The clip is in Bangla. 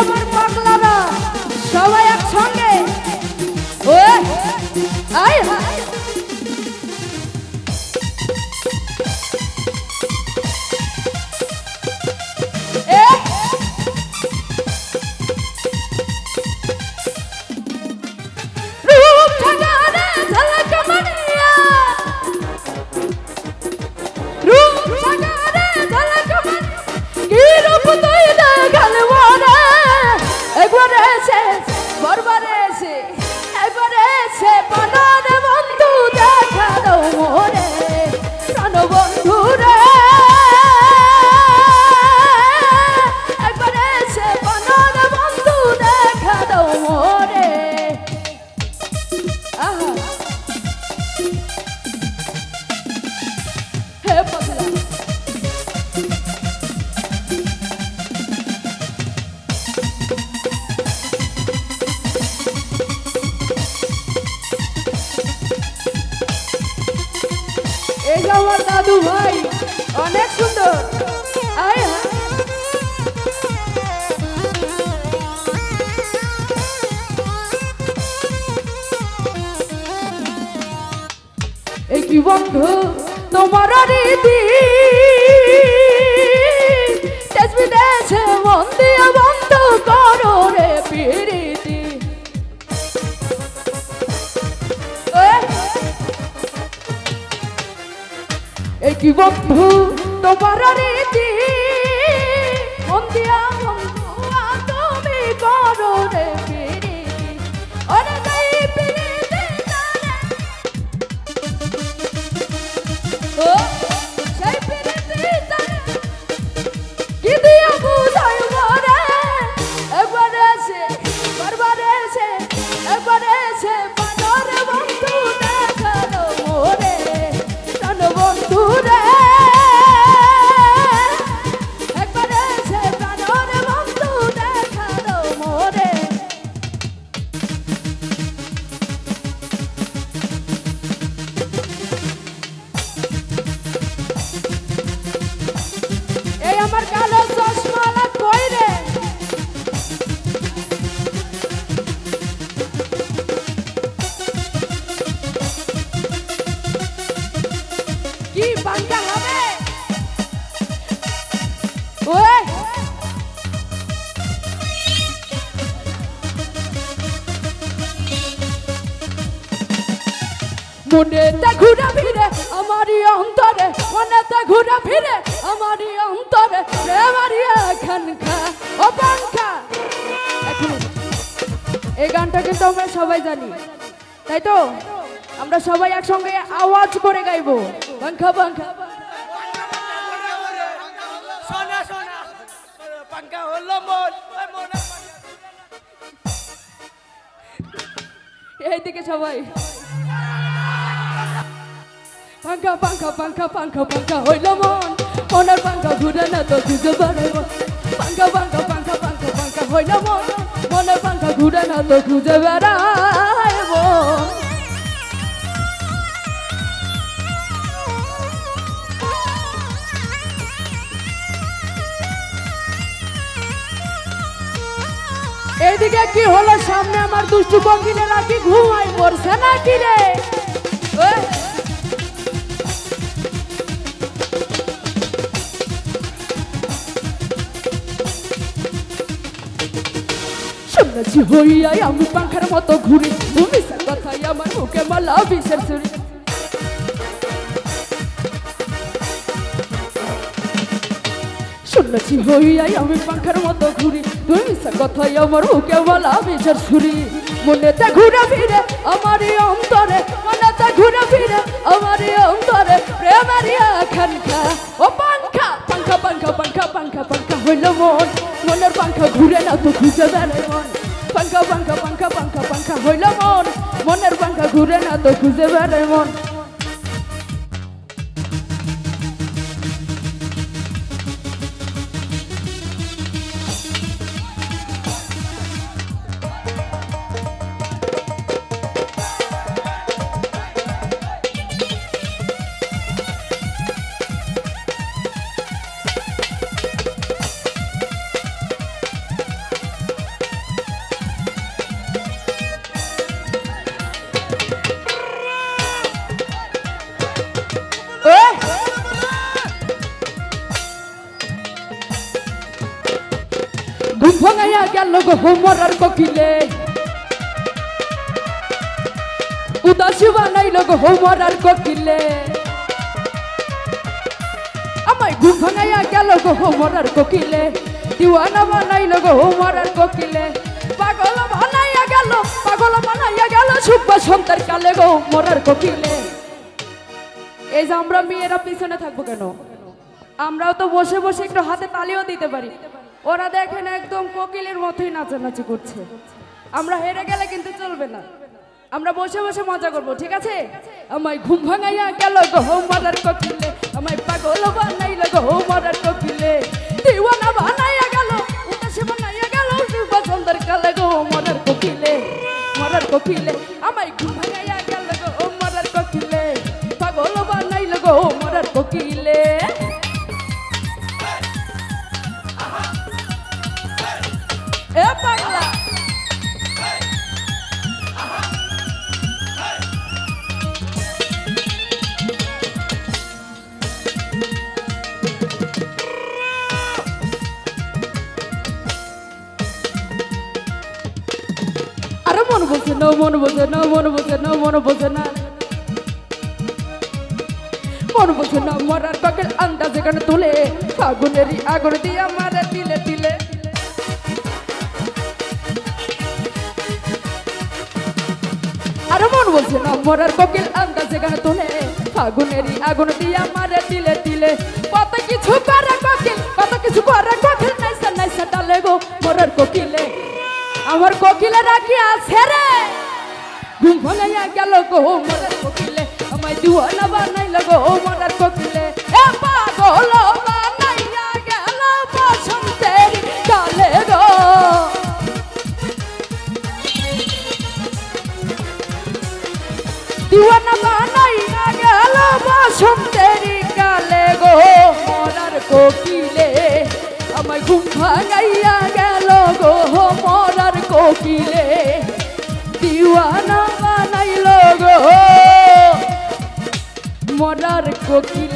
আমার পাগলারা সবাই একসঙ্গে ও আয় হায় আমার দাদু ভাই অনেক সুন্দর আয় এই কি বন্ধু তোমার রীতি দেশ বিদেশে মন দিয়া বন্ধ করো রে প্রীতি এই কি বন্ধু তোমার রীতি মন দিয়া বন্ধু তুমি করো রে প্রীতি ওরে তাই প্রীতি ও সেই প্রীতি কি দিয়া বুঝাই মরে একবার এসে বারবার এসে একবার এসে পানরে বন্ধু দেখানো মোরে প্রাণ বন্ধু রে একবার এসে প্রাণরে বন্ধু দেখানো মোরে এই আমার কালো চশমালা কই রে কি বাঙ্গা হবে ওই মনেতে ঘুরে ফিরে আমারই অন্তরে মনেতে ঘুরে ফিরে আমারই অন্তরে প্রেমারি এখানকা ও পাঙ্খা এখন এই গানটা কিন্তু আমরা সবাই জানি তাই তো আমরা সবাই একসঙ্গে আওয়াজ করে গাইবো পাঙ্খা পাঙ্খা সোনা সোনা পাঙ্খা হলো মন এইদিকে সবাই পাঙ্খা পাঙ্খা পাঙ্খা পাঙ্খা পাঙ্খা হইল মন মনের পাঙ্খা ঘুরে না তো খুঁজে বেড়াইব পাঙ্খা পাঙ্খা পাঙ্খা পাঙ্খা পাঙ্খা হইল মন মনের পাঙ্খা ঘুরে না তো খুঁজে বেড়াইব এইদিকে কি হলো সামনে আমার দুষ্টু কোকিলেরা কি ঘুমাই পড়ছে নাকি রে শুনেছি হইয়াই আমি পাখার মতো ঘুরি তুমি কথাই আমার মুখে মালা বিষের ছুরি শুনেছি হইয়াই আমি পাখার মতো ঘুরি তুমি কথাই আমার মুখে মালা বিষের ছুরি মনেতে ঘুরে ফিরে আমারই অন্তরে মনেতে ঘুরে ফিরে আমারই অন্তরে প্রেমারি এখানকা ও পাঙ্খা পাঙ্খা পাঙ্খা পাঙ্খা পাঙ্খা পাঙ্খা হইল মন মনের পাঙ্খা ঘুরে না তো খুঁজে বেড়াই মন পাঙ্খা পাঙ্খা পাঙ্খা পাঙ্খা পাঙ্খা হইল মন মনের পাঙ্খা ঘুরে না তো খুঁজে বেড়াই মন গেল গো মরার কোকিলে উদাসী বানাইল গো মরার কোকিলে আমায় ঘুম ভাঙাইয়া গেল গো মরার কোকিলে দিওয়ানা বানাইল গো মরার কোকিলে পাগল বানাইয়া গেল শুভ সন্তার কালে গো মরার কোকিলে। এই যে আমরা মেয়েরা পিছনে থাকবো কেন? আমরাও তো বসে বসে একটু হাতে তালিও দিতে পারি। ওরা দেখেন একদম কোকিলের মতোই নাচানাচি করছে। আমরা হেরে গেলে কিন্তু চলবে না, আমরা বসে বসে মজা করবো, ঠিক আছে? আমায় ঘুম ভাঙাইয়া গেল গো মরার কোকিলে আমায় পাগল বানাইল গো মরার কোকিলে দিওয়ানা বানাইয়া গেল উদাসী বানাইয়া গেল শুভ সন্তার কালে গো মরার কোকিলে আমায় ঘুম ভাঙাইয়া গেল গো মরার কোকিলে পাগল বানাইল গো মরার কোকিলে। এ পাগলা আরে মন বোঝে না মন বোঝে না মন বোঝে না মন বোঝে না মন বোঝে না মরার কোকিল আন্দাজে গান তুলে ফাগুনেরই আগুন দিয়া মারে তিলে তিলে আরে মন বোঝে না মরার কোকিল আন্দাজে গান তুলে ফাগুনেরই আগুন দিয়া মারে তিলে তিলে কত কিছু করে কোকিল নাইসা নাইসা ডালে গো মরার কোকিলে আমার কোকিলে রাখি আছে রে ঘুম ভাঙাইয়া গেল গো মরার কোকিলে আমায় দিওয়ানা বানাইল গো মরার কোকিলে এ পাগল বানাইয়া গেল বসন্তের কালে গো দিওয়ানা বানাইয়া গেল বসন্তের কালে গো মরার কোকিলে আমায় ঘুম ভাঙাইয়া গেল গো মরার কোকিলে দিওয়ানা বানাইল গো মরার কোকিলে।